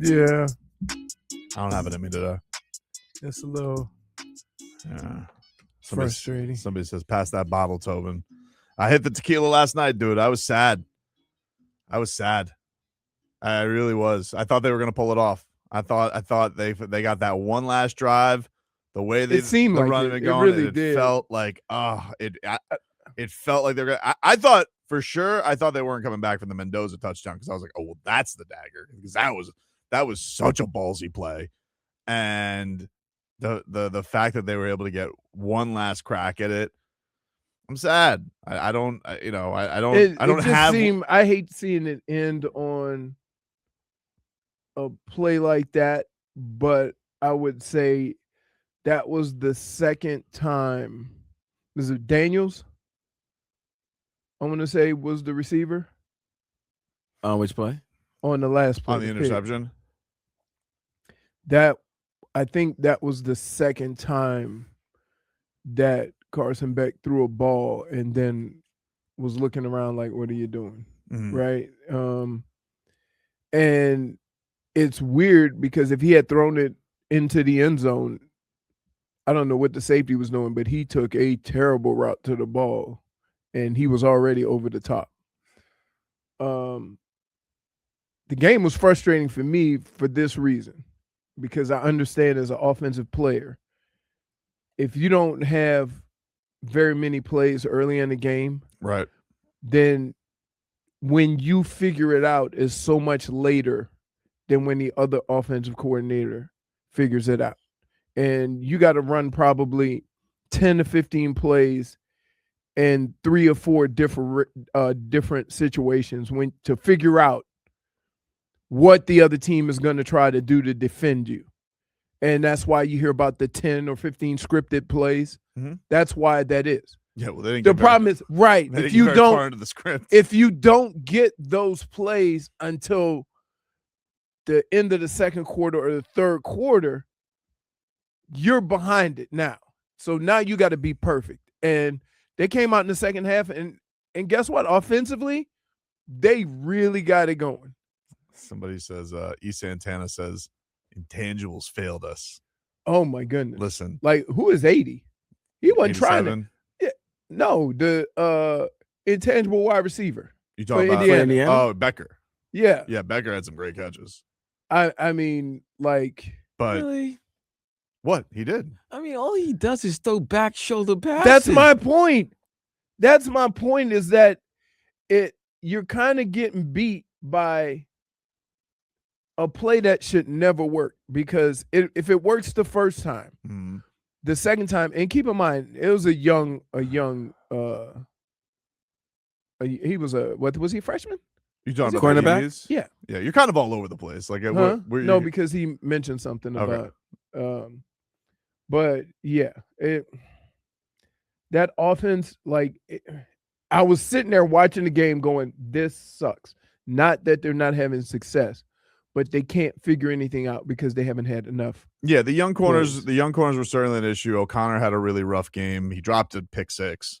Yeah, I don't have it in me today. it's a little frustrating. Somebody says, pass that bottle, Tobin. I hit the tequila last night, dude. I was sad. I really was. I thought they were going to pull it off. I thought they got that one last drive. The way It seemed like run it. had It gone, really it did. felt like it felt like they're gonna. I thought for sure. I thought they weren't coming back from the Mendoza touchdown because I was like, oh well, that's the dagger, because that was such a ballsy play, and the fact that they were able to get one last crack at it. I'm sad. I don't have. I hate seeing it end on a play like that, but I would say that was the second time. Was it Daniels? I want to say was the receiver On which play? on the last play On the interception. That I think that was the second time that Carson Beck threw a ball and then was looking around like, what are you doing? Mm-hmm. Right. And it's weird because if he had thrown it into the end zone, I don't know what the safety was doing, but he took a terrible route to the ball and he was already over the top. The game was frustrating for me for this reason, because I understand as an offensive player, if you don't have very many plays early in the game, right, then when you figure it out is so much later than when the other offensive coordinator figures it out. And you got to run probably 10 to 15 plays and 3 or 4 different situations to figure out what the other team is going to try to do to defend you. And that's why you hear about the 10 or 15 scripted plays. Mm-hmm. That's why that is. Yeah, well, they didn't the problem is, right, if you don't get those plays until the end of the second quarter or the third quarter, you're behind it now. So now you got to be perfect. And they came out in the second half, and guess what? Offensively, they really got it going. Somebody says, E. Santana says, intangibles failed us. Oh, my goodness. Listen. Like, who is 80? He wasn't 87? trying to. Yeah, no, the intangible wide receiver. You talking about Indiana? Oh, Becker. Yeah. Yeah, Becker had some great catches. I mean, like. But really? What? He did. I mean, all he does is throw back shoulder passes. That's my point. That's my point, is that you're kind of getting beat by a play that should never work, because if it works the first time, the second time, and keep in mind, it was he was what was he, a freshman? You talking about cornerback? Yeah. Yeah, you're kind of all over the place. Like, no, because he mentioned something about but yeah, that offense, like, I was sitting there watching the game going, this sucks. Not that they're not having success, but they can't figure anything out because they haven't had enough. Yeah, the young corners were certainly an issue. O'Connor had a really rough game. He dropped a pick 6.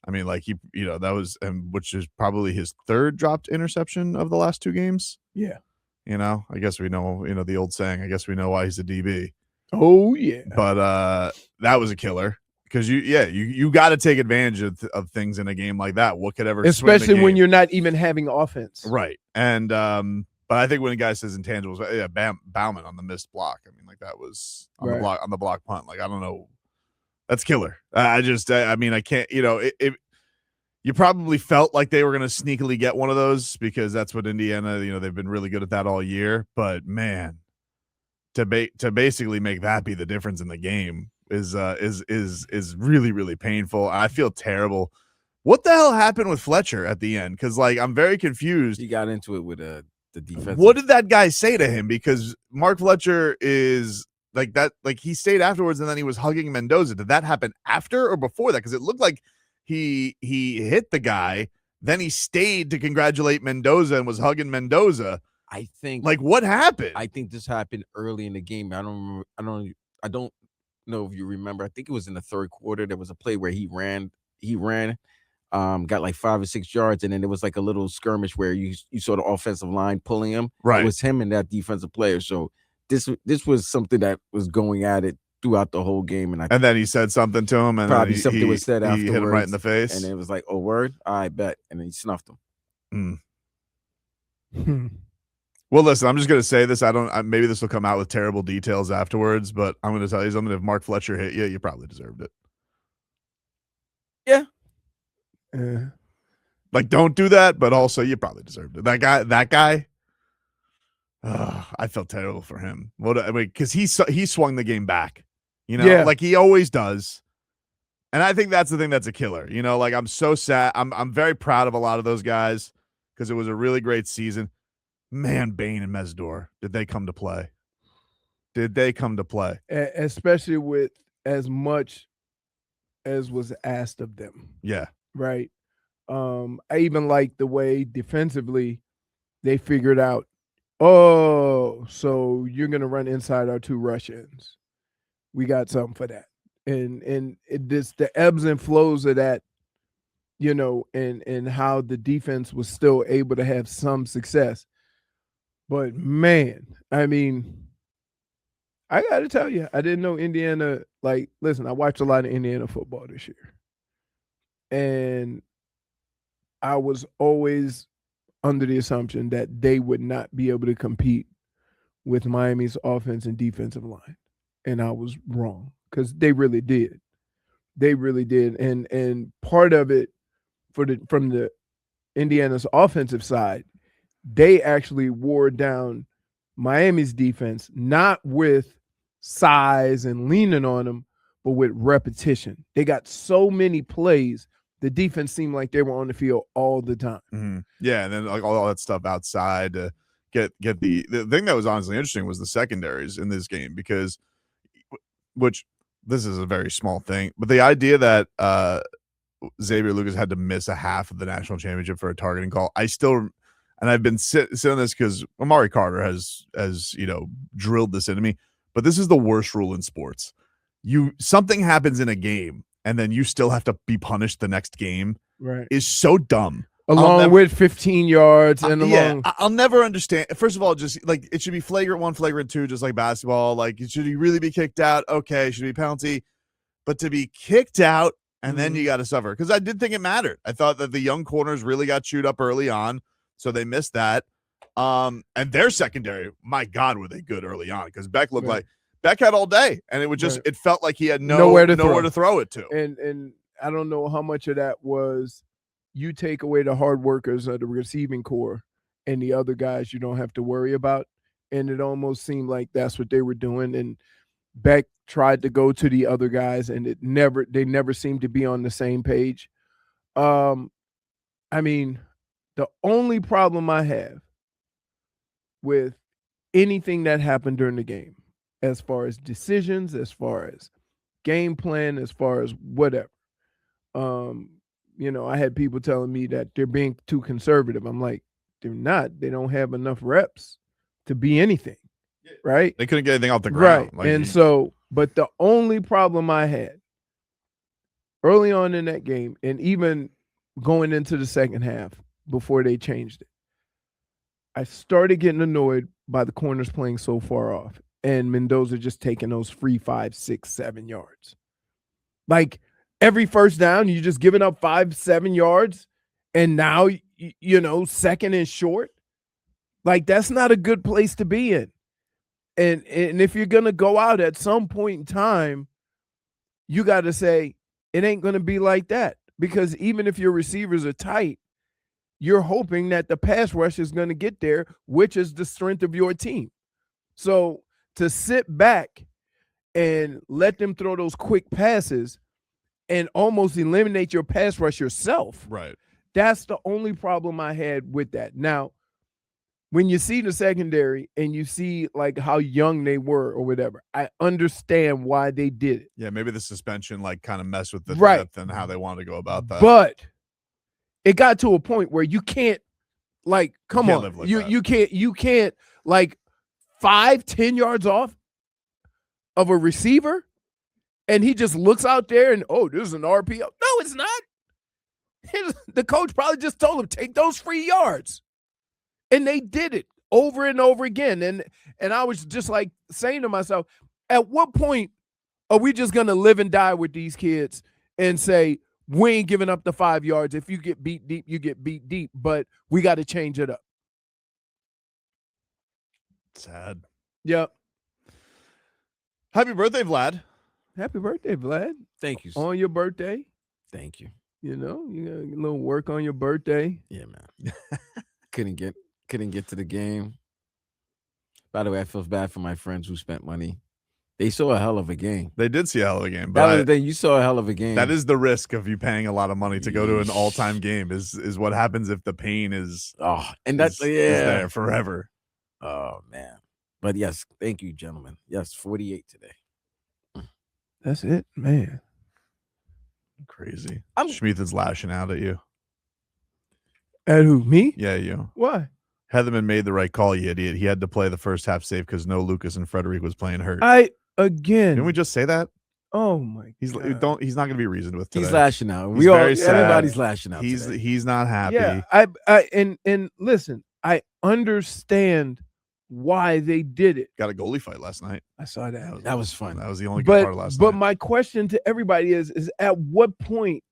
I mean, like, that was, which is probably his 3rd dropped interception of the last 2 games. Yeah. I guess we know, the old saying, I guess we know why he's a DB. Oh yeah. But that was a killer, because you got to take advantage of things in a game like that. What could ever, especially when you're not even having offense. Right. And but I think when a guy says intangibles, Bauman on the missed block. I mean, like, that was on the block punt. Like, I don't know. That's killer. I can't, you probably felt like they were going to sneakily get one of those, because that's what Indiana, they've been really good at that all year. But man, to basically make that be the difference in the game is really, really painful. I feel terrible. What the hell happened with Fletcher at the end? Because, like, I'm very confused. He got into it with the defense. What did that guy say to him? Because Mark Fletcher is like that. Like, he stayed afterwards, and then he was hugging Mendoza. Did that happen after or before that? Because it looked like he hit the guy, then he stayed to congratulate Mendoza and was hugging Mendoza. I think, like, what happened? I think this happened early in the game. I don't know if you remember. I think it was in the 3rd quarter. There was a play where he ran got like 5 or 6 yards, and then there was like a little skirmish where you saw the offensive line pulling him. Right. It was him and that defensive player. So this was something that was going at it throughout the whole game, and then he said something to him, and probably then something was said afterwards. He hit him right in the face, and it was like, "Oh, word, I bet," and then he snuffed him. Well, listen, I'm just gonna say this. Maybe this will come out with terrible details afterwards, but I'm gonna tell you something. If Mark Fletcher hit you, you probably deserved it. Yeah. Like, don't do that, but also you probably deserved it. That guy. I felt terrible for him. Because he swung the game back, like he always does. And I think that's the thing that's a killer. Like, I'm so sad. I'm very proud of a lot of those guys because it was a really great season. Man, Bain and Mesdor, did they come to play? Especially with as much as was asked of them. Yeah. Right. I even like the way defensively they figured out, so you're going to run inside our 2 rush ends. We got something for that. And the ebbs and flows of that, and how the defense was still able to have some success. But, man, I mean, I got to tell you, I didn't know Indiana. Like, listen, I watched a lot of Indiana football this year. And I was always under the assumption that they would not be able to compete with Miami's offense and defensive line. And I was wrong because they really did. They really did. And part of it from the Indiana's offensive side, they actually wore down Miami's defense, not with size and leaning on them, but with repetition. They got so many plays. The defense seemed like they were on the field all the time. Mm-hmm. Yeah, and then like all that stuff outside to get the thing that was honestly interesting was the secondaries in this game because, which this is a very small thing, but the idea that Xavier Lucas had to miss a half of the national championship for a targeting call, and I've been sitting on this because Amari Carter has drilled this into me, but this is the worst rule in sports. Something happens in a game and then you still have to be punished the next game. Right. Is so dumb. Along with 15 yards and along. Yeah, I'll never understand. First of all, just like it should be flagrant 1, flagrant 2, just like basketball. Like, should he really be kicked out? Okay, should be penalty. But to be kicked out and then you got to suffer. Because I did think it mattered. I thought that the young corners really got chewed up early on, so they missed that. And their secondary, my God, were they good early on? Because Beck looked like Beck had all day, and it was just it felt like he had nowhere to throw it to. And I don't know how much of that was you take away the hard workers of the receiving core and the other guys you don't have to worry about. And it almost seemed like that's what they were doing. And Beck tried to go to the other guys and they never seemed to be on the same page. I mean, the only problem I have with anything that happened during the game, as far as decisions, as far as game plan, as far as whatever, I had people telling me that they're being too conservative. I'm like, they're not. They don't have enough reps to be anything, right? They couldn't get anything off the ground. Right. But the only problem I had early on in that game, and even going into the second half before they changed it, I started getting annoyed by the corners playing so far off and Mendoza just taking those free 5, 6, 7 yards. Like, every first down, you're just giving up 5, 7 yards, and now, second and short. Like, that's not a good place to be in. And if you're going to go out at some point in time, you got to say, it ain't going to be like that. Because even if your receivers are tight, you're hoping that the pass rush is going to get there, which is the strength of your team. So to sit back and let them throw those quick passes and almost eliminate your pass rush yourself. Right. That's the only problem I had with that. Now, when you see the secondary and you see like how young they were or whatever, I understand why they did it. Yeah, maybe the suspension kind of messed with the depth and how they wanted to go about that. But it got to a point where you can't come on. You can't 5, 10 yards off of a receiver and he just looks out there and, oh, this is an RPO. No, it's not. The coach probably just told him, take those free yards. And they did it over and over again. And I was just like saying to myself, at what point are we just going to live and die with these kids and say, we ain't giving up the 5 yards. If you get beat deep, you get beat deep. But we got to change it up. Sad. Yep. Happy birthday, Vlad. Happy birthday, Vlad. Thank you. On your birthday. Thank you. You know, you got a little work on your birthday. Yeah, man. couldn't get to the game. By the way, I feel bad for my friends who spent money. They saw a hell of a game. They did see a hell of a game. That was the thing. You saw a hell of a game. That is the risk of you paying a lot of money to go to an all-time game is what happens if the pain is is there forever. Oh, man. But yes, thank you, gentlemen. Yes, 48 today. That's it, man. Crazy. Schmeathan's lashing out at you. At who? Me? Yeah, you. Why? Heatherman made the right call, you idiot. He had to play the first half safe because no Lucas and Frederick was playing hurt. Didn't we just say that? Oh my God. He's not gonna be reasoned with today. He's lashing out. He's very sad. Everybody's lashing out. He's not happy. Yeah, and listen, I understand why they did it. Got a goalie fight last night. I saw that. That was fun. That was the only good part of last night. But my question to everybody is at what point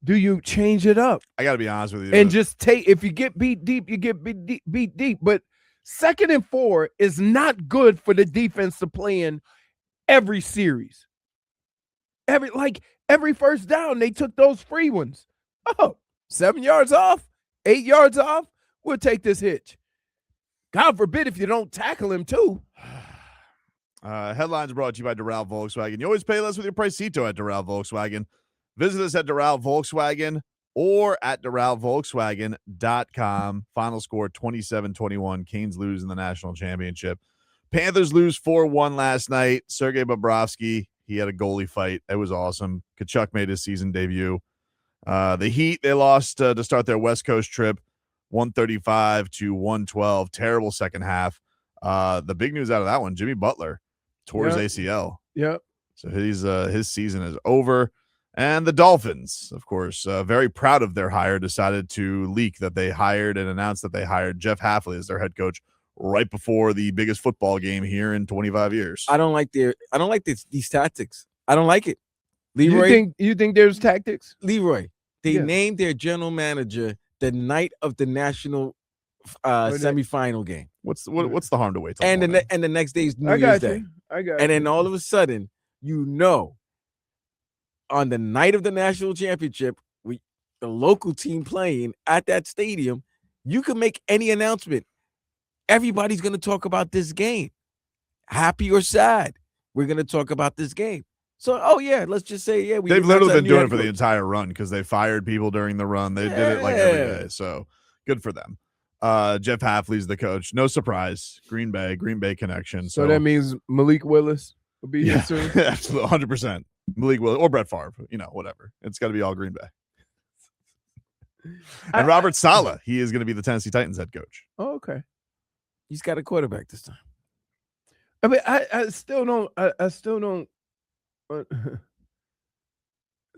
do you change it up? I got to be honest with you. And just take, if you get beat deep, you get beat deep. But 2nd and 4 is not good for the defense to play in every series. Every first down, they took those free ones. Oh, 7 yards off, 8 yards off. We'll take this hitch. God forbid if you don't tackle him too. Headlines brought to you by Doral Volkswagen. You always pay less with your Pricito at Doral Volkswagen. Visit us at Doral Volkswagen or at DoralVolkswagen.com. Final score 27-21. Canes lose in the national championship. Panthers lose 4-1 last night. Sergei Bobrovsky, he had a goalie fight. It was awesome. Kachuk made his season debut. The Heat, they lost to start their West Coast trip, 135-112. Terrible second half. The big news out of that one, Jimmy Butler tore his ACL. Yep. So his season is over. And the Dolphins, of course, very proud of their hire, decided to leak that they hired and announced that they hired Jeff Hafley as their head coach right before the biggest football game here in 25 years. I don't like these tactics. I don't like it. Leroy, you think there's tactics? Leroy, they named their general manager the night of the national semifinal game. What's the harm to wait till and the next day's New Year's Day. I got and then all of a sudden, on the night of the national championship, the local team playing at that stadium, you can make any announcement. Everybody's going to talk about this game. Happy or sad, we're going to talk about this game. So, let's just say, they've literally been doing it for the entire run because they fired people during the run. They did it like every day. So good for them. Jeff Hafley's the coach. No surprise. Green Bay connection. So that means Malik Willis will be here soon? Absolutely, 100%. Malik Willis or Brett Favre, whatever. It's got to be all Green Bay. And Robert Saleh, he is going to be the Tennessee Titans head coach. Oh, okay. He's got a quarterback this time. I mean, I still don't.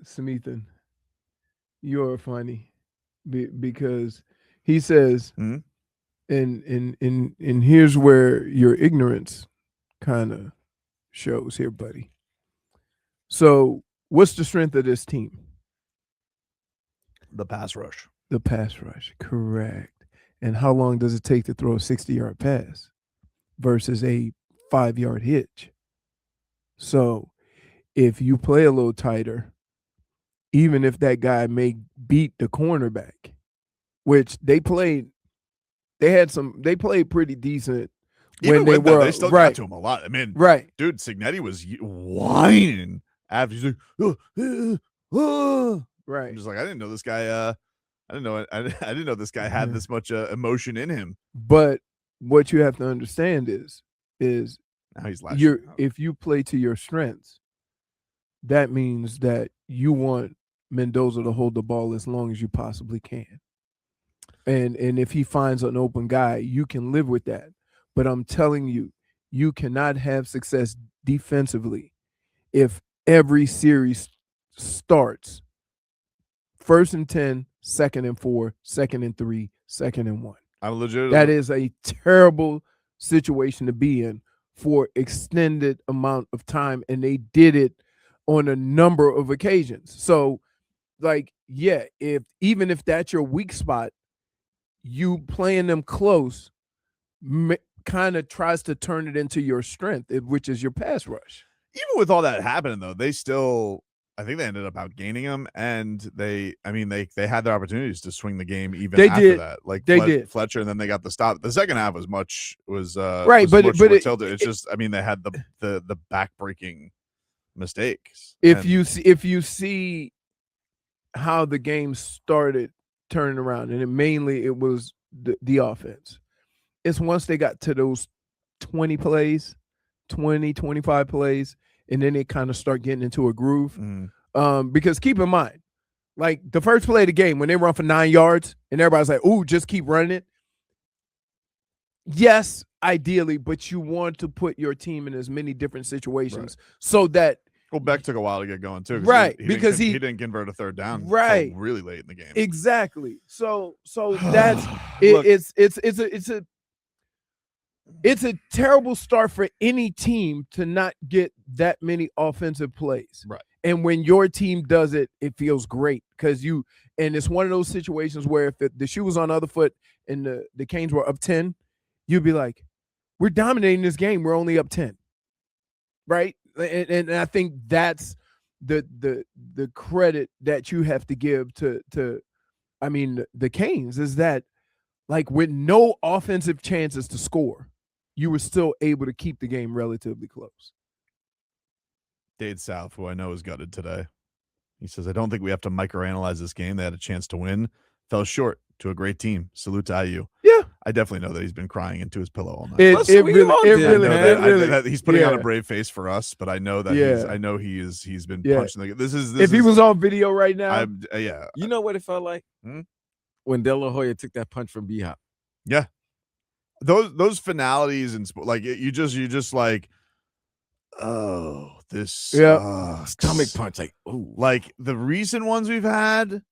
Smeathan, you're funny because he says, and here's where your ignorance kind of shows here, buddy. So, what's the strength of this team? The pass rush. The pass rush, correct. And how long does it take to throw a 60-yard pass versus a 5-yard hitch? So, if you play a little tighter, even if that guy may beat the cornerback, which they played pretty decent when they were. They still got to him a lot. I mean, dude, Signetti was whining after he's like, right. I'm just like, I didn't know this guy. I didn't know this guy had this much emotion in him. But what you have to understand is now he's lashing out. If you play to your strengths, that means that you want Mendoza to hold the ball as long as you possibly can. And if he finds an open guy, you can live with that. But I'm telling you, you cannot have success defensively if every series starts 1st and 10, 2nd and 4, 2nd and 3, 2nd and 1. I'm legit. That is a terrible situation to be in for extended amount of time, and they did it on a number of occasions. So, like, yeah, even if that's your weak spot, you playing them close kind of tries to turn it into your strength, which is your pass rush. Even with all that happening, though, they still, I think they ended up outgaining them, and they had their opportunities to swing the game even after that. Like they did Fletcher, and then they got the stop. The second half was much more tilted. It's just, I mean, they had the backbreaking mistakes. If you see how the game started turning around, and it was the offense. It's once they got to those 20 plays, 20, 25 plays, and then they kind of start getting into a groove. Because keep in mind, like the first play of the game, when they run for 9 yards and everybody's like, ooh, just keep running it. Yes, ideally, but you want to put your team in as many different situations so that. Well, Beck took a while to get going too, right? Because he didn't convert a third down, right? Really late in the game, exactly. So that's it. It's a terrible start for any team to not get that many offensive plays, right? And when your team does it, it feels great because and it's one of those situations where if the shoe was on the other foot and the Canes were up 10, you'd be like, we're dominating this game. We're only up 10, right? And I think that's the credit that you have to give to the Canes is that, like, with no offensive chances to score, you were still able to keep the game relatively close. Dade South, who I know is gutted today, he says, I don't think we have to microanalyze this game. They had a chance to win, fell short to a great team. Salute to IU. Yeah, I definitely know that he's been crying into his pillow all night. He's putting on a brave face for us, but I know that he's been punching. This if he was on video right now, You know what it felt like when De La Hoya took that punch from B-Hop. Yeah, those finalities and like you just like, oh, this stomach punch, like, ooh. Like the recent ones we've had,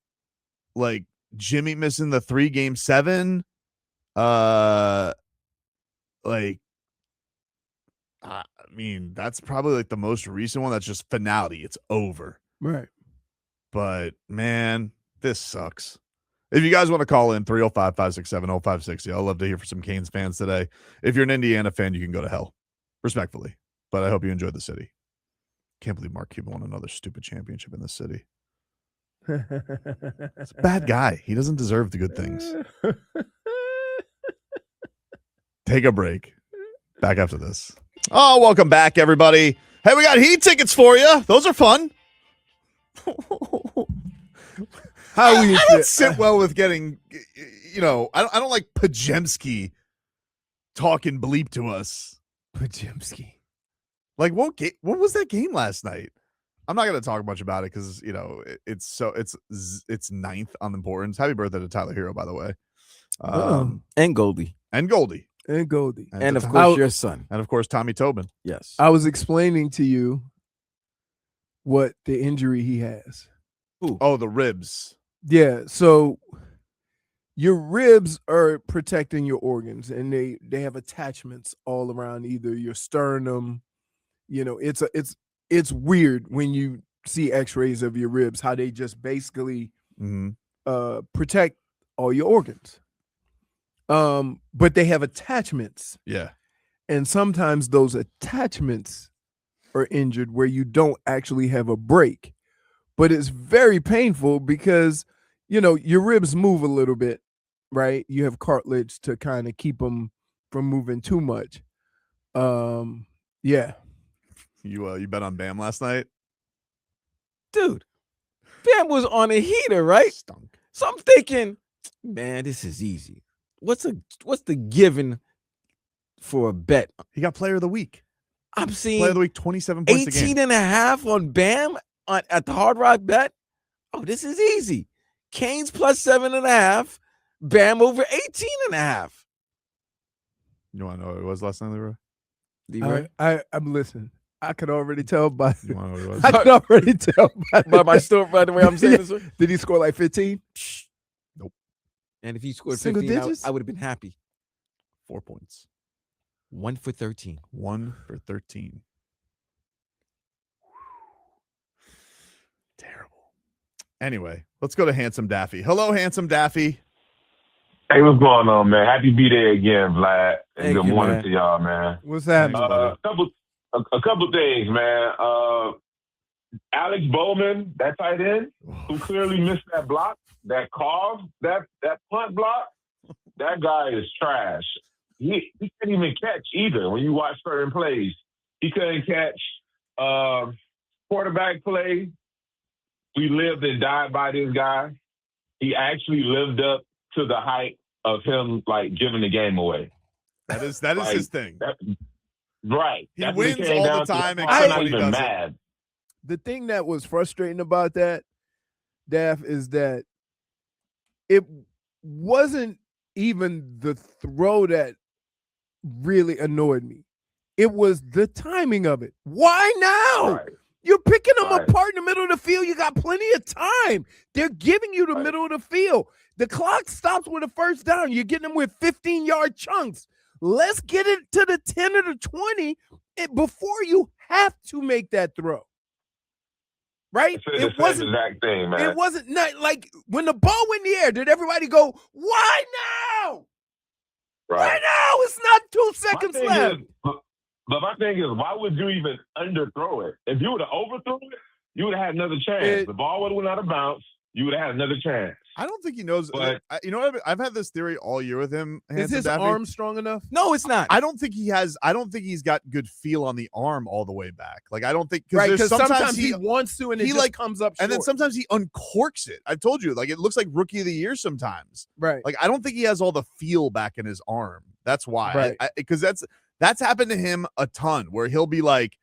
like Jimmy missing the 3-game 7. I mean, that's probably like the most recent one. That's just finality. It's over. Right. But man, this sucks. If you guys want to call in 305-567-0560, I'd love to hear from some Canes fans today. If you're an Indiana fan, you can go to hell, respectfully. But I hope you enjoyed the city. Can't believe Mark Cuban won another stupid championship in this city. It's a bad guy. He doesn't deserve the good things. Take a break. Back after this. Oh, welcome back, everybody. Hey, we got Heat tickets for you. Those are fun. I don't sit well with getting, I don't like Pajemski talking bleep to us. Pajemski. Like, what was that game last night? I'm not going to talk much about it because, it's ninth on importance. Happy birthday to Tyler Hero, by the way. And Goldie. And Goldie. And of course, your son. And of course, Tommy Tobin. Yes. I was explaining to you what the injury he has. Ooh. Oh, the ribs. Yeah. So your ribs are protecting your organs, and they have attachments all around either your sternum. It's weird when you see x-rays of your ribs, how they just basically protect all your organs. But they have attachments. Yeah. And sometimes those attachments are injured where you don't actually have a break. But it's very painful because, your ribs move a little bit, right? You have cartilage to kind of keep them from moving too much. Yeah. You bet on Bam last night? Dude, Bam was on a heater, right? Stunk. So I'm thinking, man, this is easy. What's the given for a bet? He got player of the week. I'm seeing player of the week, 27 points 18 and a half on Bam at the Hard Rock bet. Oh, this is easy. Canes plus 7.5, Bam over 18 and a half. You want to know what it was last night, Leroy? I'm listening. I could already tell by. You wanna know what it was? I could already tell by my story, by the way I'm saying Yeah. this. One. Did he score like 15? Nope. And if he scored Single 15, digits? I would have been happy. 4 points. 1 for 13. 1 for 13. Terrible. Anyway, let's go to Handsome Daffy. Hello, Handsome Daffy. Hey, what's going on, man? Happy B-Day again, Vlad. And Thank good you, morning man. to y'all, man. What's happening? Thanks, A couple things, man. Alex Bowman, that tight end, who clearly missed that block, that carve, that punt block, that guy is trash. He couldn't even catch either when you watch certain plays. He couldn't catch quarterback play. We lived and died by this guy. He actually lived up to the hype of him, like, giving the game away. That is Like, his thing. Right. He That's what it wins came all down the to. time, I'm except not when he even doesn't. mad. The thing that was frustrating about that, Daff, is that it wasn't even the throw that really annoyed me. It was the timing of it. Why now? Right. You're picking them Right. apart in the middle of the field. You got plenty of time. They're giving you the Right. middle of the field. The clock stops with a first down. You're getting them with 15-yard chunks. Let's get it to the 10 or the 20 before you have to make that throw. Right? It's the It same wasn't. exact thing, man. It wasn't like when the ball went in the air. Did everybody go, "Why now? Why Right. now? It's not 2 My seconds thing left." is, but my thing is, why would you even underthrow it? If you would have overthrew it, you would have had another chance. The ball would have went out of bounds. You would have had another chance. I don't think he knows. But- You know what? I've had this theory all year with him. Is Handsome his Daffy. arm strong enough? No, it's not. I don't think he has. I don't think he's got good feel on the arm all the way back. Like I don't think Right, because because sometimes he wants to, and it he, just like- comes up short. and then sometimes he uncorks it. I've told you, like it looks like Rookie of the Year sometimes. Right. Like I don't think he has all the feel back in his arm. That's why. Right. Because that's happened to him a ton, where he'll be like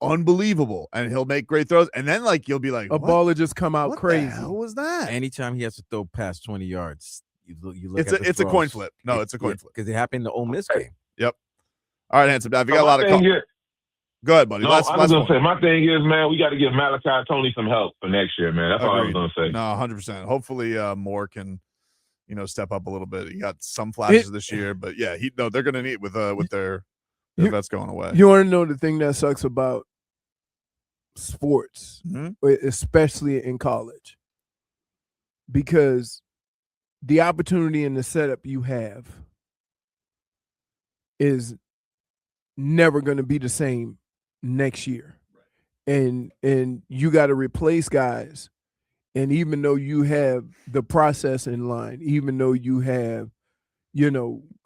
unbelievable and he'll make great throws, and then like you'll be like, A what? ball will just come out What crazy. the hell was that? Anytime he has to throw past 20 yards, you look It's at the a coin throws. flip. No, it's a coin flip. Because it happened in the Ole Miss game. All right, Handsome Daffy, you got a My lot of. thing is- Go ahead, buddy. No, last I was going one. to say, my thing is, man, we got to give Malachi Tony some help for next year, man. That's all I was Agreed. going to say. No, 100%. Hopefully, Moore can, step up a little bit. He got some flashes this year, but yeah, they're going to need with their vets going away. You want to know the thing that sucks about sports, Mhm. especially in college, because the opportunity and the setup you have is never going to be the same next year. And you got to replace guys. And even though you have the process in line, even though you have,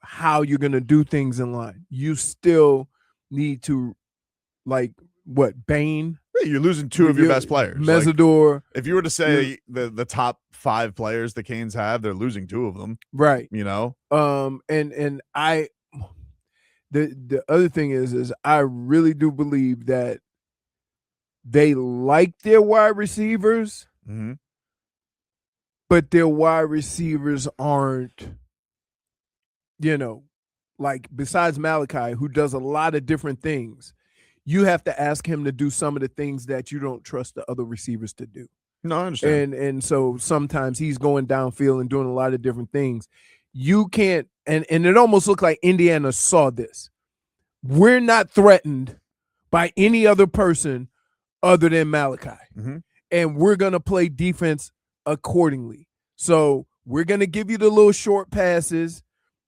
how you're going to do things in line, you still need to, like, Bain? Yeah, you're losing two of your best players. Like, Mesidor. if you were to say the top 5 players the Canes have, they're losing 2 of them. Right. And I the other thing is I really do believe that they like their wide receivers, Mhm. but their wide receivers aren't, like, besides Malachi, who does a lot of different things, you have to ask him to do some of the things that you don't trust the other receivers to do. No, I understand. And so sometimes he's going downfield and doing a lot of different things. You can't, and it almost looked like Indiana saw this. We're not threatened by any other person other than Malachi. Mhm. And we're going to play defense accordingly. So we're going to give you the little short passes.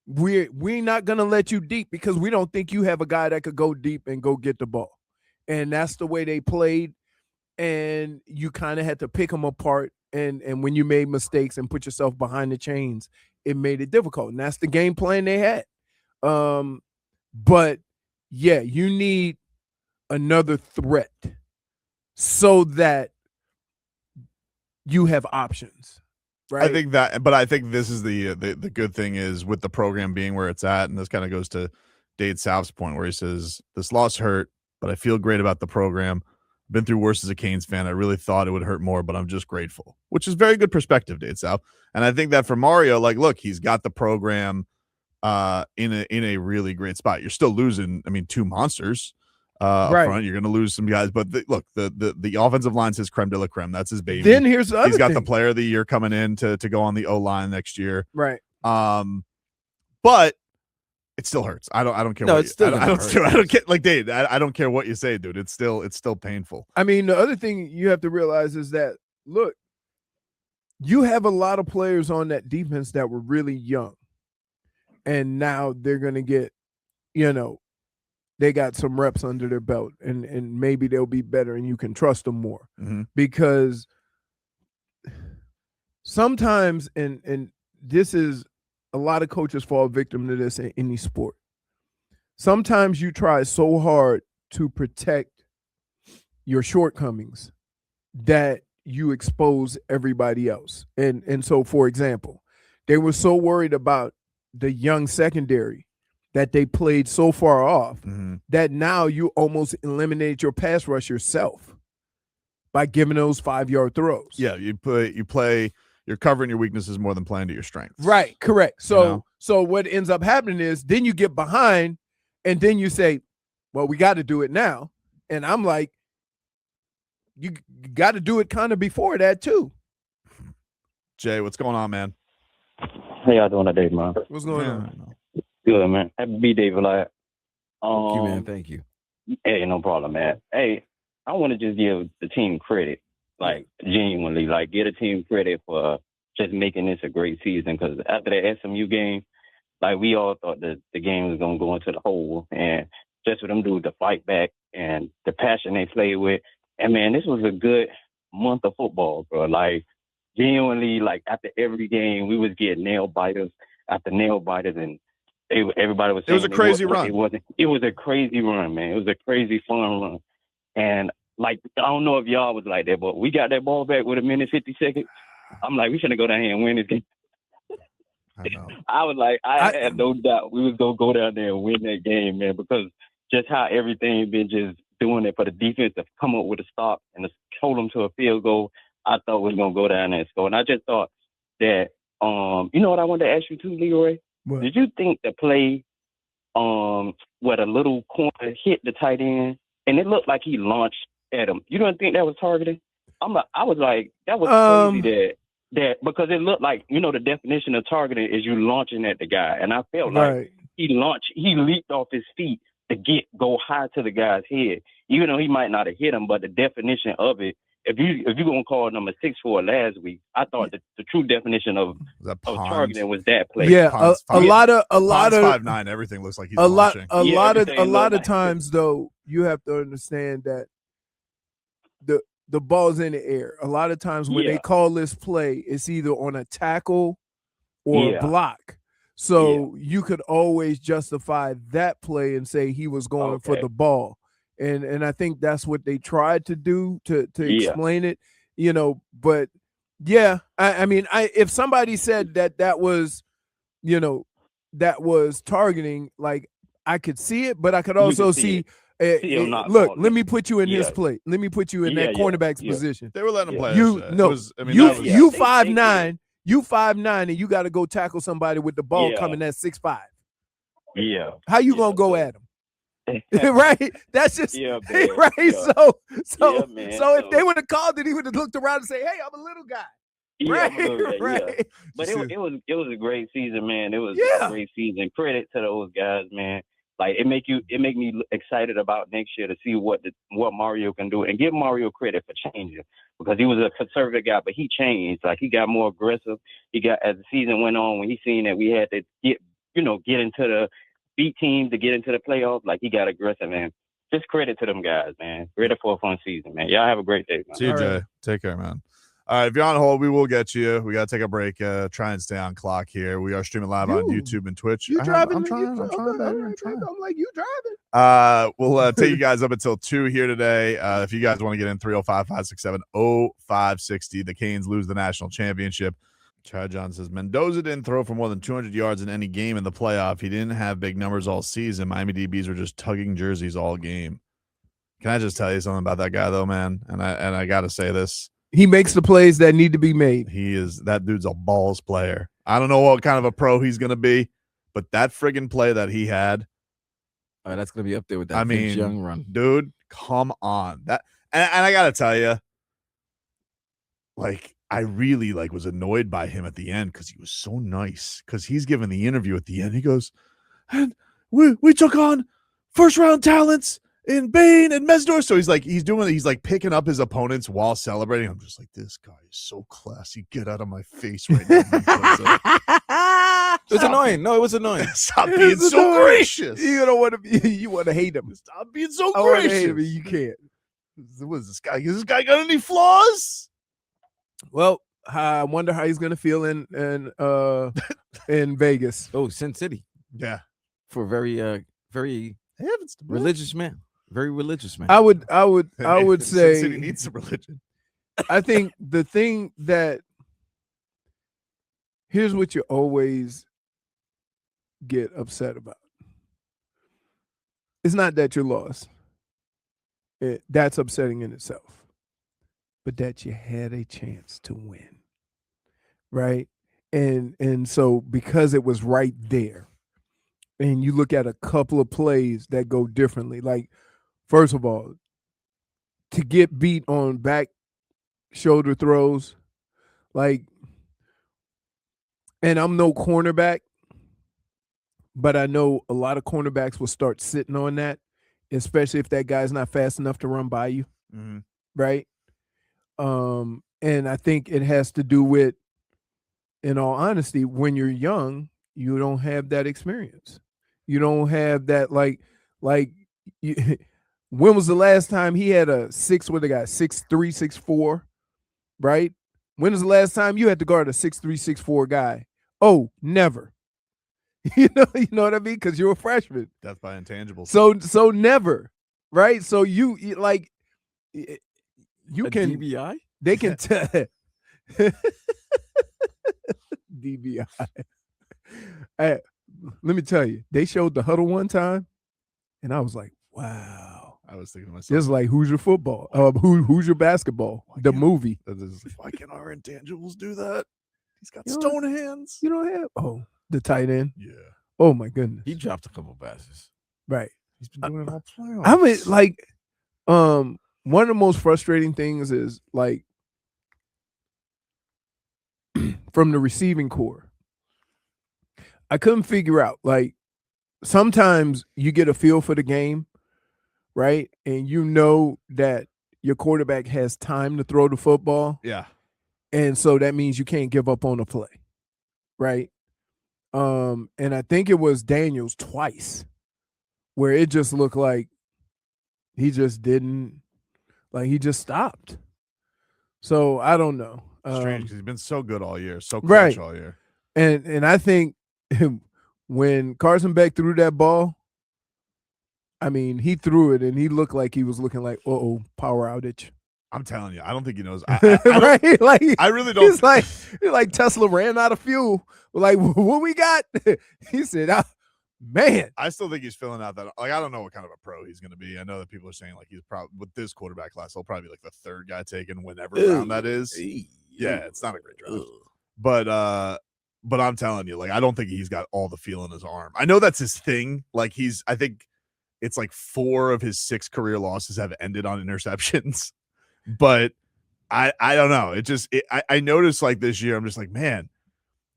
We're not going to let you deep because we don't think you have a guy that could go deep and go get the ball. And that's the way they played. And you kind of had to pick them apart. And when you made mistakes and put yourself behind the chains, it made it difficult. And that's the game plan they had. But yeah, you need another threat so that you have options. Right. I think that, but I think this is the good thing is with the program being where it's at, and this kind of goes to Dade South's point where he says this loss hurt, but I feel great about the program. Been through worse as a Canes fan. I really thought it would hurt more, but I'm just grateful, which is very good perspective, Dade South. And I think that for Mario, like, look, he's got the program in a really great spot. You're still losing, 2 monsters, up front. You're going to lose some guys, but look, the offensive line's his creme de la creme. That's his baby. Then here's the other He's got thing. the player of the year coming in to go on the O-line next year. Right. But it still hurts. I don't care. No, what it's still I don't get like Dave. I don't care what you say, dude. It's still painful. I mean, the other thing you have to realize is that, look, you have a lot of players on that defense that were really young, and now they're going to get, they got some reps under their belt, and maybe they'll be better, and you can trust them more. Mm-hmm. Because sometimes, and this is, a lot of coaches fall victim to this in any sport. Sometimes you try so hard to protect your shortcomings that you expose everybody else. And so, for example, they were so worried about the young secondary that they played so far off that now you almost eliminate your pass rush yourself by giving those 5-yard throws. Yeah, you're covering your weaknesses more than playing to your strengths. Right, correct. So what ends up happening is then you get behind and then you say, well, we got to do it now. And I'm like, you got to do it kind of before that too. Jay, what's going on, man? How y'all doing today, man? What's going on? Good, man. Happy B-Day, Vlad. Thank you, man. Thank you. Hey, no problem, man. Hey, I want to just give the team credit, like genuinely, like get a team credit for just making this a great season. Because after that SMU game, like we all thought that the game was gonna go into the hole, and just for them dudes to fight back and the passion they played with, and man, this was a good month of football, bro. Like genuinely, like after every game, we was getting nail biters after nail biters, and everybody was saying it was a crazy run. It was a crazy run, man. It was a crazy fun run. And like, I don't know if y'all was like that, but we got that ball back with 1:50 seconds. I'm like, we shouldn't go down here and win this game. I know. I was like, I had no doubt we was going to go down there and win that game, man, because just how everything been just doing it for the defense to come up with a stop and to hold them to a field goal, I thought we was going to go down there and score. And I just thought that, you know what I wanted to ask you too, Leroy? What? Did you think the play where the little corner hit the tight end and it looked like he launched at him? You don't think that was targeting? I was like, that was crazy that because it looked like, the definition of targeting is you launching at the guy. And I felt like he leaped off his feet to go high to the guy's head, even though he might not have hit him. But the definition of it, if you're going to call number 6'4" last week, I thought that the true definition of targeting was that play. Yeah, a lot of 5'9", everything looks like he's launching. A lot of times though, you have to understand that the ball's in the air. A lot of times when they call this play, it's either on a tackle or a block. So you could always justify that play and say he was going for the ball. And I think that's what they tried to do to explain it, but I mean, if somebody said that was, that was targeting, like I could see it, but I could also see look, let me put you in this play. Let me put you in that cornerback's position. They were letting him play. You 5'9", you 5'9", and you got to go tackle somebody with the ball coming at 6'5". Yeah. How you gonna go at him? Right? That's just right. Yeah. So if they would have called it, he would have looked around and say, "Hey, I'm a little guy." Right. But it was a great season, man. It was a great season. Credit to those guys, man. Like it make me excited about next year to see what Mario can do and give Mario credit for changing, because he was a conservative guy, but he changed. Like he got more aggressive. He got, as the season went on, when he seen that we had to get into the beat teams to get into the playoffs, like he got aggressive, man. Just credit to them guys, man. Ready for a fun season, man. Y'all have a great day, man. See you, Jay. Right. Take care, man. All right, if you're on hold, we will get you. We got to take a break. Try and stay on clock here. We are streaming live on YouTube and Twitch. You driving? I'm trying. I'm like, you driving? We'll take you guys up until 2 here today. If you guys want to get in, 305-567-0560. The Canes lose the national championship. Chad John says, Mendoza didn't throw for more than 200 yards in any game in the playoff. He didn't have big numbers all season. Miami DBs were just tugging jerseys all game. Can I just tell you something about that guy, though, man? And I got to say this. He makes the plays that need to be made. That dude's a balls player. I don't know what kind of a pro he's going to be, but that friggin' play that he had That's gonna be up there with that Vince Young run, dude. Come on, that and I gotta tell you, like I really was annoyed by him at the end because he was so nice. Because he's giving the interview at the end, he goes, and we took on first round talents in Bain and Mesdor. So he's picking up his opponents while celebrating. I'm just like, this guy is so classy. Get out of my face right now. It was annoying. No, it was annoying. Stop being so gracious. You don't want to. You want to hate him. Stop being so I want to gracious. hate him. You can't. What is this guy? Has this guy got any flaws? Well, I wonder how he's gonna feel in Vegas. Oh, Sin City. Yeah, for very religious man. Very religious man. I would say Sin City needs some religion. I think the thing that here's what you always get upset about. It's not that you lost. That's upsetting in itself. But that you had a chance to win. Right? And so because it was right there, and you look at a couple of plays that go differently. Like, first of all, to get beat on back shoulder throws, and I'm no cornerback, but I know a lot of cornerbacks will start sitting on that, especially if that guy's not fast enough to run by you, right? And I think it has to do with, in all honesty, when you're young, you don't have that experience. You don't have that, when was the last time he had a 6'3", 6'4", right? When was the last time you had to guard a 6'3", 6'4" guy? Oh, never. You know what I mean? Because you're a freshman. Death by intangibles. So never, right? So you can DBI? They can tell DBI. Let me tell you, they showed the huddle one time, and I was like, wow. I was thinking to myself, just like Who's Your Football? Who's Your Basketball? The movie. Why can't our intangibles do that? He's got stone hands. You don't have the tight end. Yeah. Oh my goodness. He dropped a couple passes. Right. He's been doing it all playoffs. I mean, one of the most frustrating things is from the receiving core. I couldn't figure out, sometimes you get a feel for the game, right? And you know that your quarterback has time to throw the football. Yeah. And so that means you can't give up on a play, right? And I think it was Daniels twice where it just looked like he just didn't, he just stopped. So I don't know. Strange because he's been so good all year, so clutch all year. And I think when Carson Beck threw that ball, I mean, he threw it and he looked like he was looking like, power outage. I'm telling you, I don't think he knows. Right? I really don't. It's like Tesla ran out of fuel. Like, what we got? He said, man. I still think he's filling out that. I don't know what kind of a pro he's going to be. I know that people are saying he's probably with this quarterback class, he'll probably be the third guy taken whenever round that is. Yeah, it's not a great draft. But I'm telling you, I don't think he's got all the feel in his arm. I know that's his thing. I think it's 4 of his 6 career losses have ended on interceptions. But I don't know. I noticed this year, I'm just man,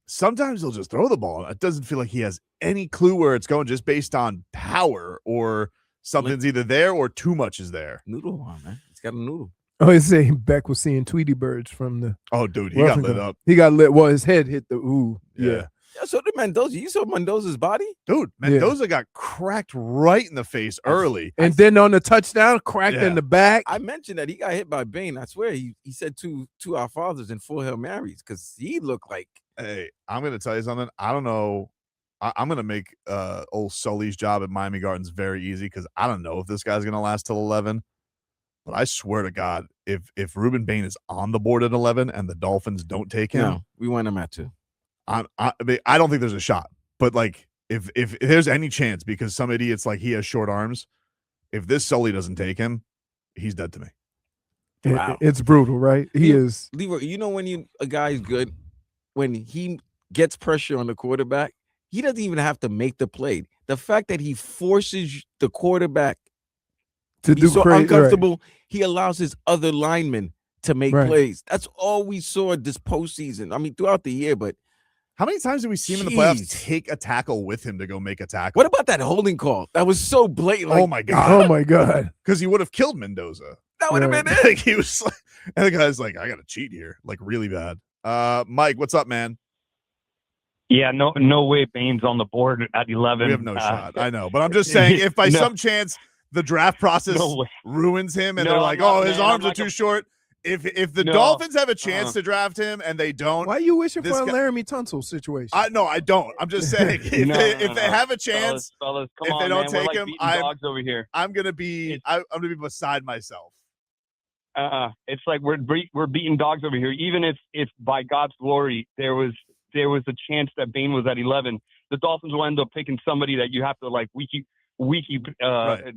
sometimes he'll just throw the ball. It doesn't feel like he has any clue where it's going just based on power or something's either there or too much is there. Noodle arm, man. He's got a noodle. Oh, he's saying Beck was seeing Tweety birds from the. Oh, dude, he got lit up. He got lit. Well, his head hit the. Ooh, yeah. Yeah, so did Mendoza. You saw Mendoza's body? Dude, Mendoza got cracked right in the face early. And then on the touchdown, cracked in the back. I mentioned that he got hit by Bain. I swear he said to our fathers in 4 Hail Marys because he looked like. Hey, I'm going to tell you something. I don't know. I'm going to make old Sully's job at Miami Gardens very easy because I don't know if this guy's going to last till 11. But I swear to God, if Ruben Bain is on the board at 11 and the Dolphins don't take him. No, we want him at 2. I don't think there's a shot, but if there's any chance because some idiots he has short arms, if this Sully doesn't take him, he's dead to me. Wow. It's brutal, right? He is. Leroy, you know when a guy's good, when he gets pressure on the quarterback, he doesn't even have to make the play. the fact that he forces the quarterback to be do so crazy, uncomfortable, he allows his other linemen to make Right. plays. That's all we saw this postseason. I mean, throughout the year, but How many times did we see him in the playoffs Jeez. take a tackle with him to go make a tackle? what about that holding call? That was so blatant. Like, Oh my god! Oh my god! Because he would have killed Mendoza. that would have Right. been it. Like he was like, and the guy's like, I gotta cheat here, like really bad. Mike, what's up, man? Yeah, no way Bane's on the board at 11. We have no shot. I know, but I'm just saying, if by No. some chance the draft process No way. ruins him, and No, they're like, I'm not, "Oh, his man. arms I'm are not too gonna- short," if the No. Dolphins have a chance to draft him and they don't, Why are you wishing This for a guy- Laramie Tunsil situation? no, I don't. I'm just saying, if No, they no, if they no. have a chance, fellas, come if on, they don't man. We're take like him, beating I'm dogs over here. I'm gonna be I'm gonna be beside myself. It's like we're beating dogs over here. Even if by God's glory there was a chance that Bane was at 11, the Dolphins will end up picking somebody that you have to like wiki Right.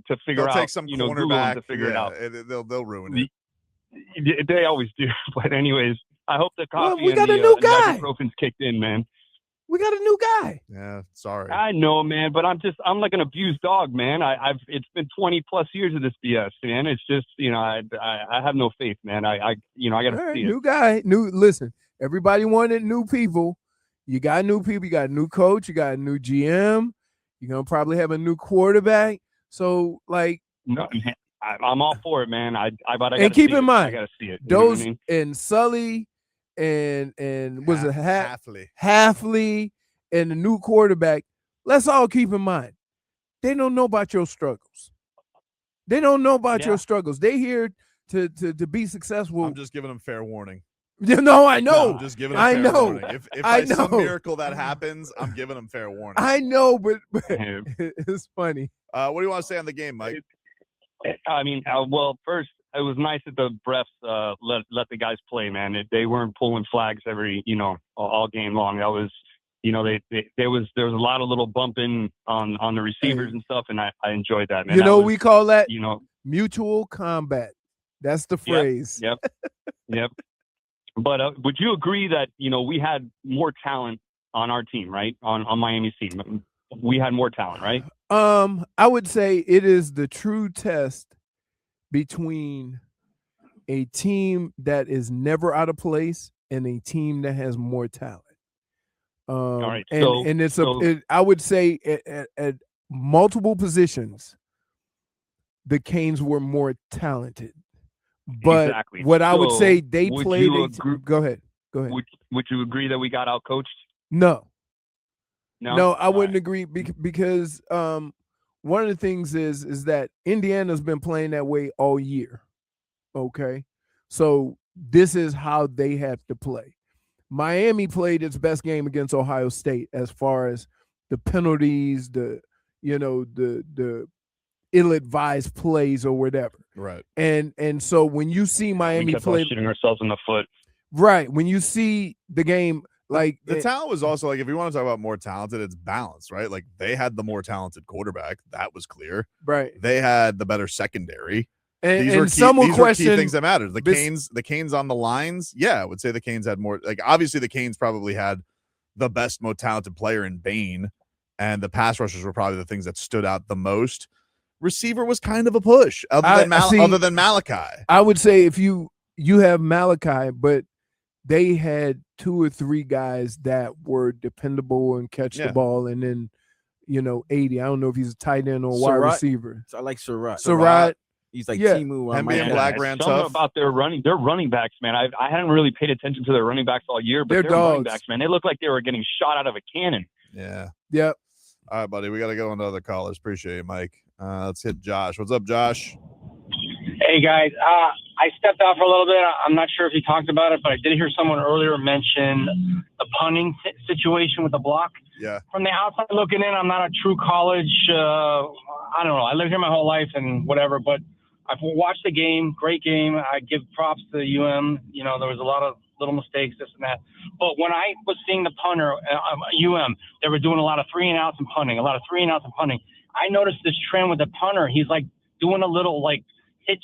to figure They'll out. take some Google them cornerback to figure it out. They'll ruin it. They always do. But anyways, I hope the Well, coffee we and got a the new guy. ibuprofen's kicked in, man. We got a new guy. Yeah, sorry. I know, man, but I'm like an abused dog, man. It's been 20 plus years of this BS, man. It's just, I have no faith, man. I got All to right, see it. new guy. Listen, everybody wanted new people. You got new people. You got a new coach. You got a new GM. You're gonna probably have a new quarterback. So, like, No, man, I'm all for it, man. And keep in mind, I got to see it. You know what those I mean? and Sully and was it Halfley. Halfley and the new quarterback. Let's all keep in mind, they don't know about your struggles. They don't know about Yeah. your struggles. They here to be successful. I'm just giving them fair warning. You know, I know. I'm just giving them I fair know. warning. If I by some know. miracle that happens, I'm giving them fair warning. I know, but Yeah. it's funny. What do you want to say on the game, Mike? I mean, well, first, it was nice that the refs let the guys play, man. They weren't pulling flags all game long. That was, there was a lot of little bumping on the receivers and stuff, and I enjoyed that, man. You That know, was, we call that mutual combat. That's the phrase. Yep. But would you agree that, we had more talent on our team, right? On Miami's team. We had more talent, right? I would say it is the true test between a team that is never out of place and a team that has more talent. All right. And I would say at multiple positions, the Canes were more talented. But Exactly. what I would say, they would played. you agree- Go ahead. Would you agree that we got out coached? No, No, I wouldn't agree because one of the things is that Indiana's been playing that way all year. Okay, so this is how they have to play. Miami played its best game against Ohio State as far as the penalties, the ill-advised plays or whatever. Right. And so when you see Miami we kept play, on shooting ourselves in the foot. right, when you see the game, like The talent was also like, if you want to talk about more talented, it's balanced, right? Like they had the more talented quarterback. That was clear. right, They had the better secondary. and, These were some will these were key question things that mattered. The this- Canes on the lines. Yeah, I would say the Canes had more. Like obviously the Canes probably had the best, most talented player in Bane, and the pass rushers were probably the things that stood out the most. Receiver was kind of a push, other than Malachi. I would say if you have Malachi, but they had 2 or 3 guys that were dependable and catch the ball, and then 80. I don't know if he's a tight end or a wide Surratt. receiver. So I like Surratt. Surratt, He's like Yeah. Timu. Him being black ran Something tough. about their running backs, man. I hadn't really paid attention to their running backs all year, but They're their running dogs. backs, man, they look like they were getting shot out of a cannon. Yeah. Yep. All right, buddy. We got to go on to other callers. Appreciate it, Mike. Let's hit Josh. What's up, Josh? Hey guys, I stepped out for a little bit. I'm not sure if you talked about it, but I did hear someone earlier mention the punting situation with the block. Yeah. From the outside looking in, I'm not a true college. I don't know. I lived here my whole life and whatever, but I've watched the game. Great game. I give props to UM. There was a lot of little mistakes, this and that. But when I was seeing the punter, UM, they were doing a lot of 3 and outs and punting. I noticed this trend with the punter. He's like doing a little like hitch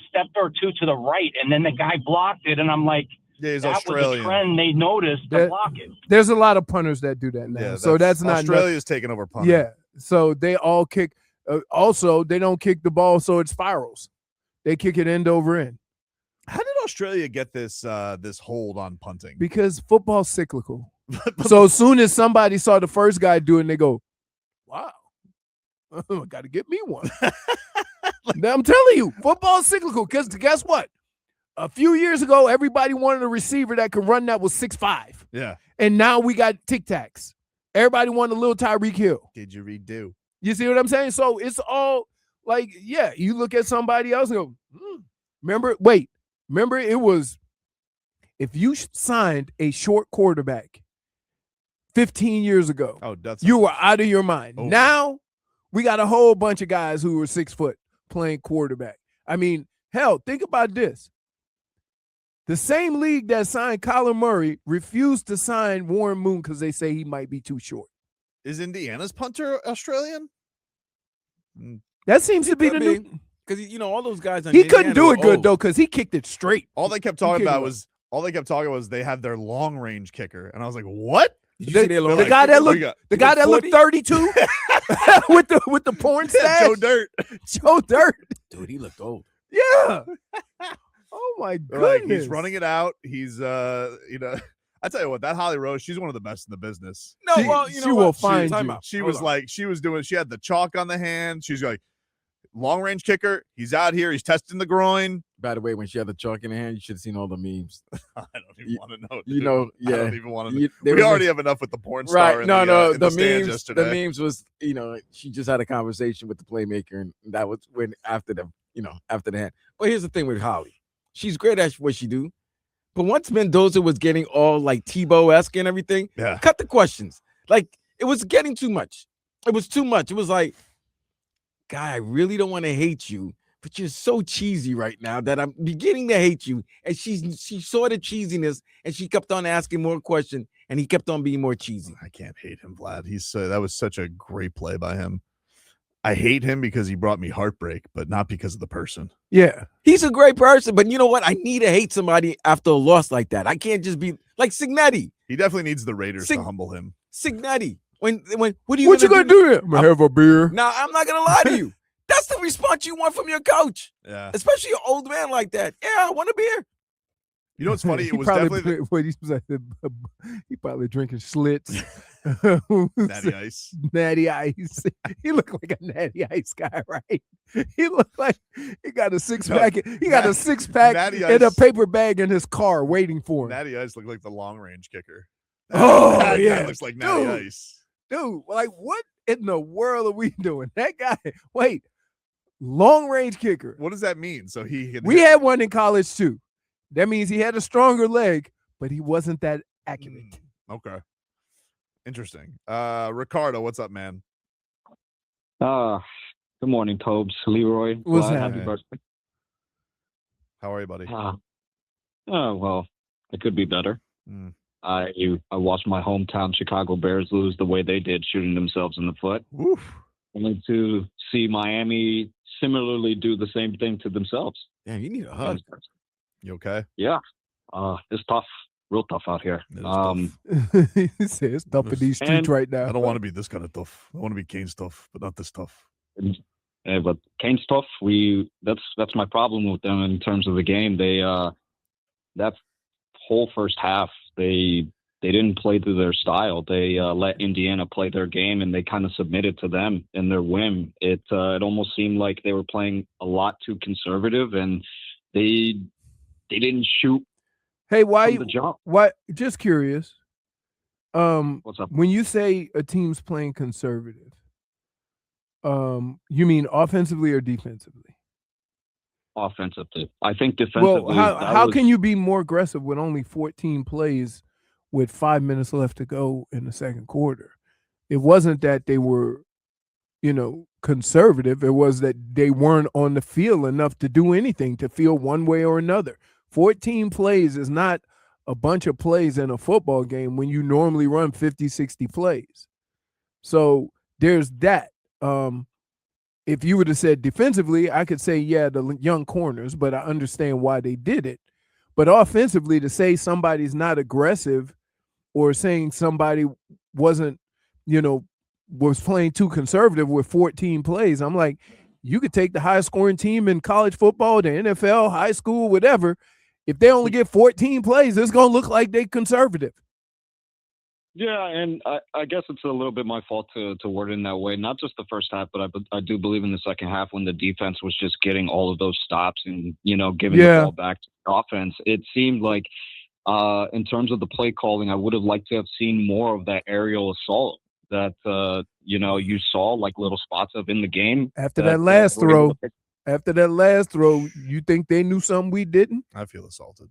step or two to the right, and then the guy blocked it, and I'm like, Yeah, he's that Australian. was a trend they noticed to block it. There's a lot of punters that do that now. Yeah, so that's not Australia's taking over punting. Yeah. So they all kick. Also, they don't kick the ball so it spirals. They kick it end over end. How did Australia get this this hold on punting? Because football's cyclical. So as soon as somebody saw the first guy do it, and they go, wow, I got to get me one. I'm telling you, football's cyclical. Because guess what? A few years ago, everybody wanted a receiver that could run that was 6'5". Yeah. And now we got Tic Tacs. Everybody wanted a little Tyreek Hill. Did you redo? You see what I'm saying? So it's all like, yeah, you look at somebody else and go, remember it was, if you signed a short quarterback 15 years ago, you were out of your mind. Over. Now we got a whole bunch of guys who are 6 foot playing quarterback. I mean, hell, think about this. The same league that signed Kyler Murray refused to sign Warren Moon because they say he might be too short. Is Indiana's punter Australian? That seems to be the new. Because all those guys. He couldn't do it good though because he kicked it straight. All they kept talking about was they had their long range kicker, and I was like, what? The guy that looked 32 with the porn stash. Joe Dirt. Joe Dirt. Dude, he looked old. Yeah. Oh my goodness. Like, he's running it out. He's I tell you what, that Holly Rose, she's one of the best in the business. No, she will find you. She had the chalk on the hand. She's like, long range kicker. He's out here. He's testing the groin. By the way, when she had the chalk in her hand, you should have seen all the memes. I don't even want to know. Yeah. I don't even want to know. We already have enough with the porn star. Right. In the the memes yesterday. The memes was, she just had a conversation with the playmaker, and that was when after the hand. But here's the thing with Holly. She's great at what she do. But once Mendoza was getting all like Tebow-esque and everything, cut the questions. Like, it was getting too much. It was too much. It was like, guy, I really don't want to hate you, but you're so cheesy right now that I'm beginning to hate you. And she saw the cheesiness, and she kept on asking more questions, and he kept on being more cheesy. I can't hate him, Vlad. That was such a great play by him. I hate him because he brought me heartbreak, but not because of the person. Yeah. He's a great person, but you know what? I need to hate somebody after a loss like that. I can't just be like Cignetti. He definitely needs the Raiders to humble him. Cignetti. What you gonna do there? I'm gonna have a beer. Now, I'm not gonna lie to you. That's the response you want from your coach. Yeah. Especially an old man like that. Yeah, I want a beer. You know what's funny? It was he probably drinking Schlitz. Natty Ice. Natty Ice. He looked like a Natty Ice guy, right? He looked like he got a six-pack. He got a six-pack in a paper bag in his car waiting for him. Natty Ice looked like the long-range kicker. Oh, yeah. Looks like Natty Ice. Dude, like, what in the world are we doing? That guy, wait, long-range kicker. What does that mean? So we had one in college, too. That means he had a stronger leg, but he wasn't that accurate. Okay. Interesting. Ricardo, what's up, man? Good morning, Tobes. Leroy. What's Happy birthday. How are you, buddy? Well, it could be better. I watched my hometown Chicago Bears lose the way they did, shooting themselves in the foot. Oof. Only to see Miami similarly do the same thing to themselves. Yeah, you need a hug. You okay? Yeah. It's tough. Real tough out here. He says it's tough in these streets right now. I don't want to be this kind of tough. I want to be Kane's tough, but not this tough. But Kane's tough. That's my problem with them in terms of the game. They that whole first half, they didn't play to their style. They let Indiana play their game, and they kind of submitted to them in their whim. It almost seemed like they were playing a lot too conservative, and they didn't shoot. Hey, why? Just curious. What's up? When you say a team's playing conservative, you mean offensively or defensively? Offensively. I think defensively. Well, how can you be more aggressive with only 14 plays with 5 minutes left to go in the second quarter? It wasn't that they were, conservative. It was that they weren't on the field enough to do anything, to feel one way or another. 14 plays is not a bunch of plays in a football game when you normally run 50, 60 plays. So there's that. If you would have said defensively, I could say, yeah, the young corners, but I understand why they did it. But offensively, to say somebody's not aggressive or saying somebody wasn't, was playing too conservative with 14 plays. I'm like, you could take the highest scoring team in college football, the NFL, high school, whatever. If they only get 14 plays, it's going to look like they conservative. Yeah, and I guess it's a little bit my fault to word it in that way. Not just the first half, but I do believe in the second half when the defense was just getting all of those stops and, giving the ball back to the offense. It seemed like in terms of the play calling, I would have liked to have seen more of that aerial assault that, you saw like little spots of in the game. After that last throw, you think they knew something we didn't? I feel assaulted.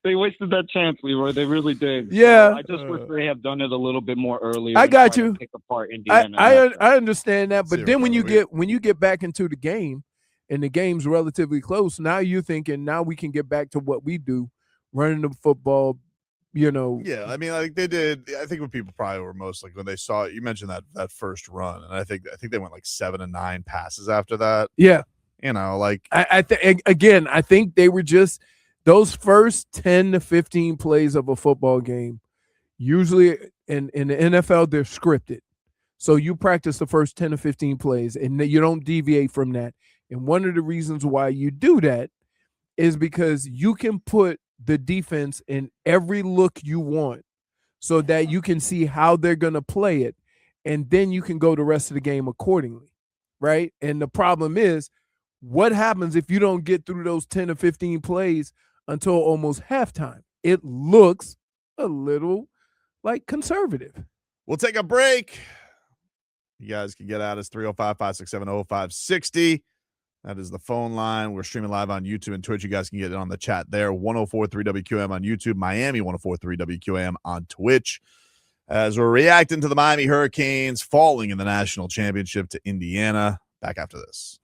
They wasted that chance, Leroy. They really did. Yeah. I just wish they have done it a little bit more earlier. I got you. Pick apart Indiana. I understand that, but then when you get back into the game and the game's relatively close, now you're thinking now we can get back to what we do, running the football. Yeah, I mean, like they did. I think what people probably were most like when they saw it. You mentioned that first run, and I think they went like 7 and 9 passes after that. Yeah, I think they were just those first 10 to 15 plays of a football game. Usually in the NFL, they're scripted, so you practice the first 10 to 15 plays, and you don't deviate from that. And one of the reasons why you do that is because you can put the defense in every look you want so that you can see how they're going to play it, and then you can go the rest of the game accordingly, right? And the problem is, what happens if you don't get through those 10 or 15 plays until almost halftime? It looks a little like conservative. We'll take a break. You guys can get at us 305-567-0560. That is the phone line. We're streaming live on YouTube and Twitch. You guys can get it on the chat there. 104.3 WQAM on YouTube, Miami 104.3 WQAM on Twitch. As we're reacting to the Miami Hurricanes falling in the national championship to Indiana. Back after this.